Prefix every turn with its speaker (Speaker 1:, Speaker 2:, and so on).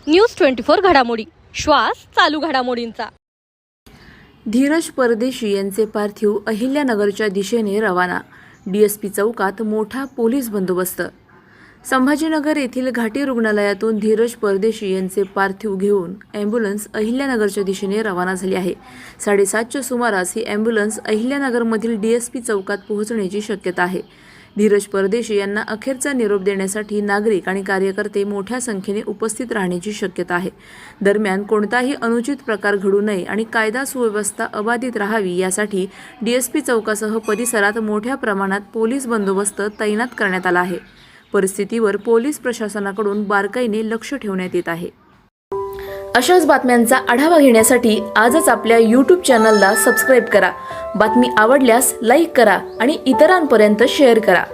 Speaker 1: News 24 घडामोडी, श्वास चालू घडामोडींचा।
Speaker 2: धीरज परदेशी यांचे पार्थिव अहिल्यानगरच्या दिशेने रवाना। डीएसपी चौकात मोठा पोलीस बंदोबस्त। संभाजीनगर येथील घाटी रुग्णालयातून धीरज परदेशी यांचे पार्थिव घेऊन ॲम्ब्युलन्स अहिल्यानगरच्या दिशेने रवाना झाली आहे। 7:30च्या सुमारास ही ॲम्ब्युलन्स अहिल्यानगरमधील डीएसपी चौकात पोहोचण्याची शक्यता आहे। धीरज परदेशी यांना अखेरचा निरोप देण्यासाठी नागरिक आणि कार्यकर्ते मोठ्या संख्येने उपस्थित राहण्याची शक्यता आहे। दरम्यान कोणताही अनुचित प्रकार घडू नये आणि कायदा सुव्यवस्था अबाधित राहावी यासाठी डीएसपी चौकासह परिसरात मोठ्या प्रमाणात पोलीस बंदोबस्त तैनात करण्यात आला आहे। परिस्थितीवर पोलीस प्रशासनाकडून बारकाईने लक्ष ठेवण्यात येत आहे। अशाच बातम्यांचा आढावा घेण्यासाठी आजच आपल्या YouTube चॅनलला सबस्क्राईब करा। बातमी आवडल्यास लाईक करा आणि इतरांपर्यंत शेअर करा।